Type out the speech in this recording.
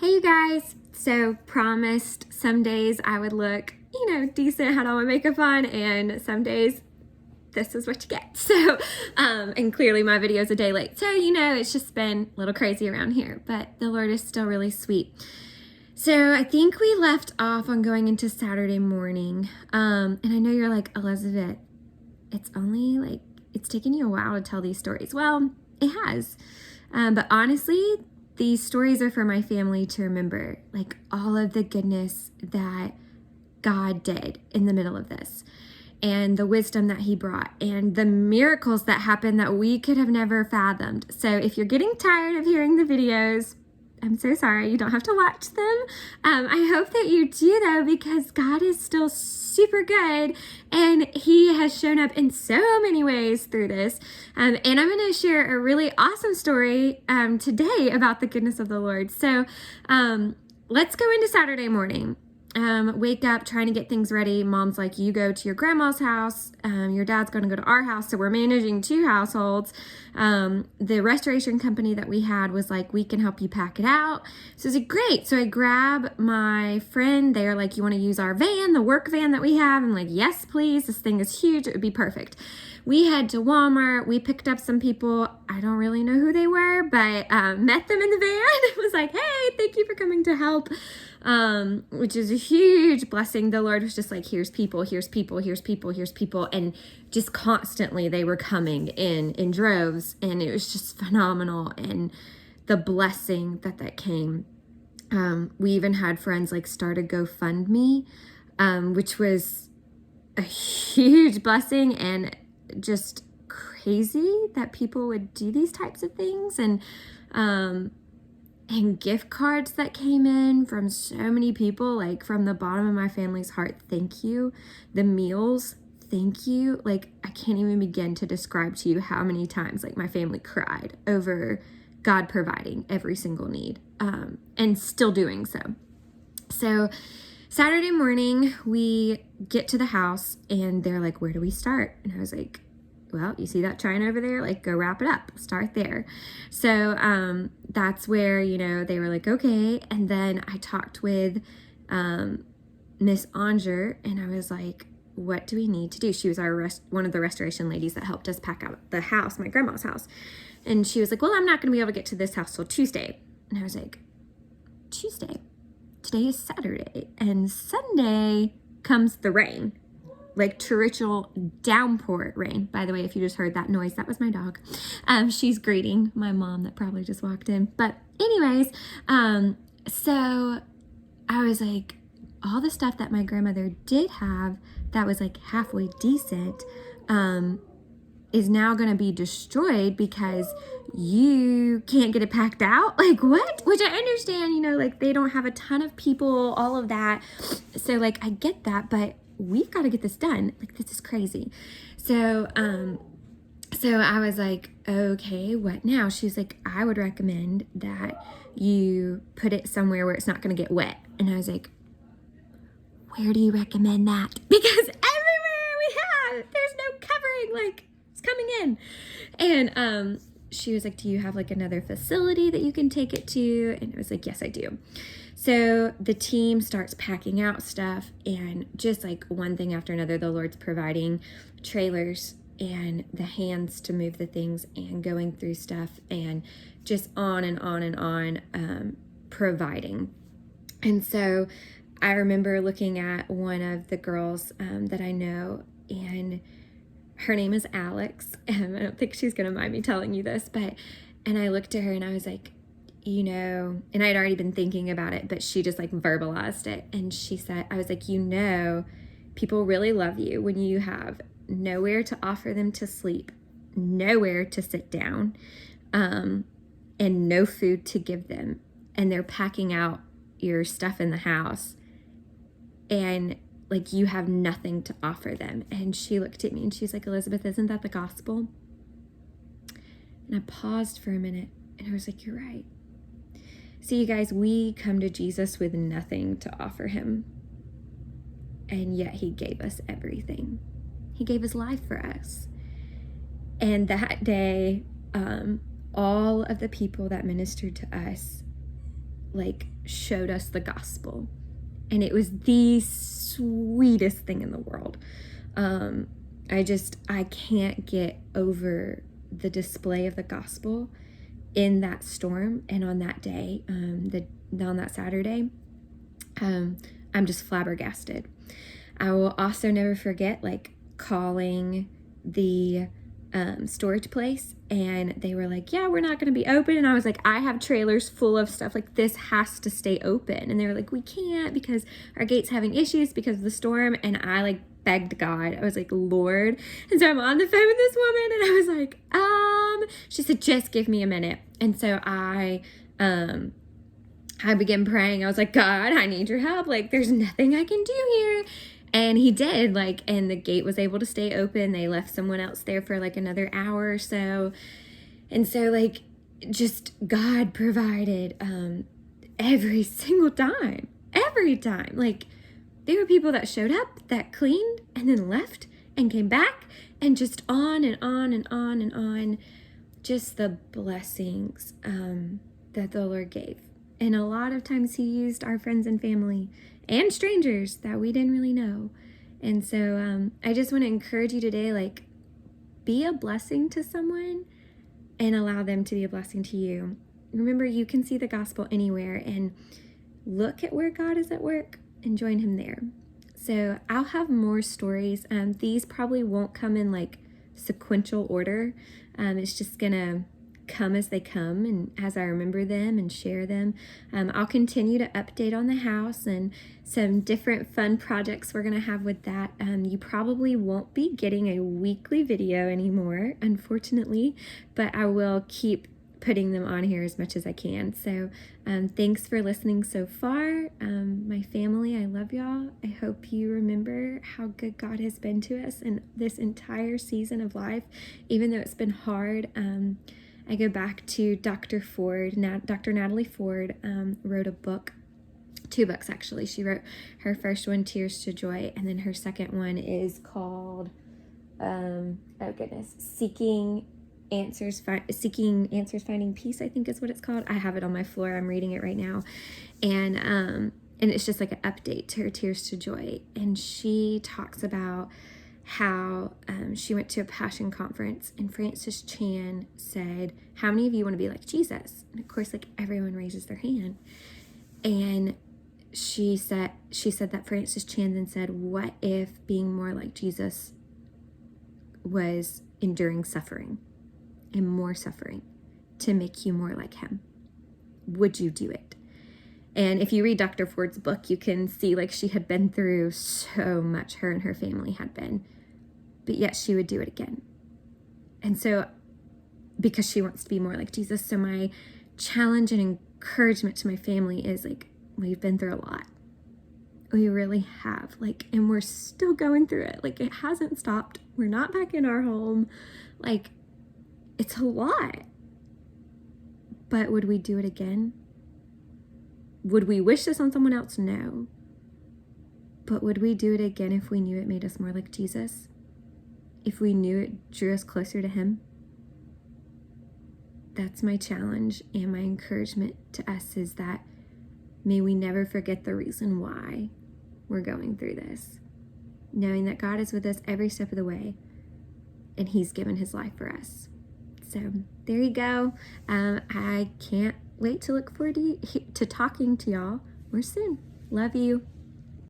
Hey you guys, so promised some days I would look, decent, had all my makeup on, and some days this is what you get. So, and clearly my video's a day late. So, it's just been a little crazy around here, but the Lord is still really sweet. So I think we left off on going into Saturday morning. And I know you're like, Elizabeth, it's taken you a while to tell these stories. Well, it has. But honestly, these stories are for my family to remember, like all of the goodness that God did in the middle of this, and the wisdom that he brought, and the miracles that happened that we could have never fathomed. So if you're getting tired of hearing the videos, I'm so sorry. You don't have to watch them. I hope that you do, though, because God is still super good, and he has shown up in so many ways through this. And I'm going to share a really awesome story today about the goodness of the Lord. So let's go into Saturday morning. Wake up, trying to get things ready. Mom's like, you go to your grandma's house. Your dad's going to go to our house. So we're managing two households. The restoration company that we had was like, we can help you pack it out. So I was like, great. So I grab my friend. They're like, you want to use our van, the work van that we have? I'm like, yes, please. This thing is huge. It would be perfect. We head to Walmart. We picked up some people. I don't really know who they were, but met them in the van. It was like, hey, thank you for coming to help. Which is a huge blessing. The Lord was just like, here's people, here's people, here's people, here's people. And just constantly they were coming in droves, and it was just phenomenal. And the blessing that came. We even had friends like start a GoFundMe, which was a huge blessing, and just crazy that people would do these types of things. And gift cards that came in from so many people, like from the bottom of my family's heart, thank you. The meals, thank you. Like, I can't even begin to describe to you how many times like my family cried over God providing every single need, and still doing so. So Saturday morning, we get to the house and they're like, where do we start? And I was like, well, you see that china over there? Like, go wrap it up. Start there. So that's where, they were like, okay. And then I talked with Miss Anger, and I was like, what do we need to do? She was one of the restoration ladies that helped us pack out the house, my grandma's house. And she was like, well, I'm not going to be able to get to this house till Tuesday. And I was like, Tuesday? Today is Saturday. And Sunday comes the rain. Like torrential downpour rain. By the way, if you just heard that noise, that was my dog. She's greeting my mom that probably just walked in. But anyways, so I was like, all the stuff that my grandmother did have that was like halfway decent is now going to be destroyed because you can't get it packed out. Like, what? Which I understand, like they don't have a ton of people, all of that. So like, I get that, but we've got to get this done. Like, this is crazy. So I was like, okay, what now? She's like, I would recommend that you put it somewhere where it's not going to get wet. And I was like, where do you recommend that? Because everywhere we have, there's no covering, like it's coming in. And she was like, do you have like another facility that you can take it to? And I was like, yes, I do. So the team starts packing out stuff, and just like one thing after another, the Lord's providing trailers and the hands to move the things and going through stuff, and just on and on and on, providing. And so I remember looking at one of the girls that I know, and her name is Alex. I don't think she's going to mind me telling you this, and I looked at her and I was like, and I'd already been thinking about it, but she just like verbalized it. And she said, I was like, people really love you when you have nowhere to offer them to sleep, nowhere to sit down, and no food to give them. And they're packing out your stuff in the house, and like you have nothing to offer them. And she looked at me and she's like, Elizabeth, isn't that the gospel? And I paused for a minute and I was like, you're right. See, you guys, we come to Jesus with nothing to offer him, and yet he gave us everything. He gave his life for us. And that day, all of the people that ministered to us like showed us the gospel. And it was the sweetest thing in the world. I can't get over the display of the gospel in that storm and on that day, on that Saturday. I'm just flabbergasted. I will also never forget like calling the storage place, and they were like, yeah, we're not going to be open. And I was like, I have trailers full of stuff, like this has to stay open. And they were like, we can't because our gate's having issues because of the storm. And I like begged God. I was like, Lord. And so I'm on the phone with this woman, and I was like, she said, just give me a minute. And so I began praying. I was like, God, I need your help. Like, there's nothing I can do here. And he did, like, and the gate was able to stay open. They left someone else there for like another hour or so. And so, like, just God provided every single time. Every time. Like, there were people that showed up, that cleaned, and then left and came back, and just on and on and on and on. Just the blessings that the Lord gave. And a lot of times he used our friends and family and strangers that we didn't really know. And so I just want to encourage you today, like, be a blessing to someone and allow them to be a blessing to you. Remember, you can see the gospel anywhere, and look at where God is at work and join him there. So I'll have more stories. These probably won't come in like sequential order. It's just gonna come as they come and as I remember them and share them. I'll continue to update on the house and some different fun projects we're gonna have with that. You probably won't be getting a weekly video anymore, unfortunately, but I will keep putting them on here as much as I can. So thanks for listening so far. My family, I love y'all. I hope you remember how good God has been to us in this entire season of life, even though it's been hard. I go back to Dr. Ford. Dr. Natalie Ford wrote a book, 2 books actually. She wrote her first one, Tears to Joy, and then her second one is called, Seeking Answers, Finding Peace, I think is what it's called. I have it on my floor. I'm reading it right now. And it's just like an update to her Tears to Joy. And she talks about how she went to a Passion conference, and Francis Chan said, how many of you want to be like Jesus? And of course, like, everyone raises their hand. And she said that Francis Chan then said, what if being more like Jesus was enduring suffering and more suffering to make you more like him? Would you do it? And if you read Dr. Ford's book, you can see like she had been through so much, her and her family had been, but yet she would do it again. And so, because she wants to be more like Jesus, so my challenge and encouragement to my family is like, we've been through a lot. We really have, like, and we're still going through it. Like, it hasn't stopped. We're not back in our home. Like, it's a lot. But would we do it again? Would we wish this on someone else? No. But would we do it again if we knew it made us more like Jesus? If we knew it drew us closer to him? That's my challenge, and my encouragement to us is that may we never forget the reason why we're going through this. Knowing that God is with us every step of the way, and he's given his life for us. So there you go. I can't wait to look forward to talking to y'all more soon. Love you.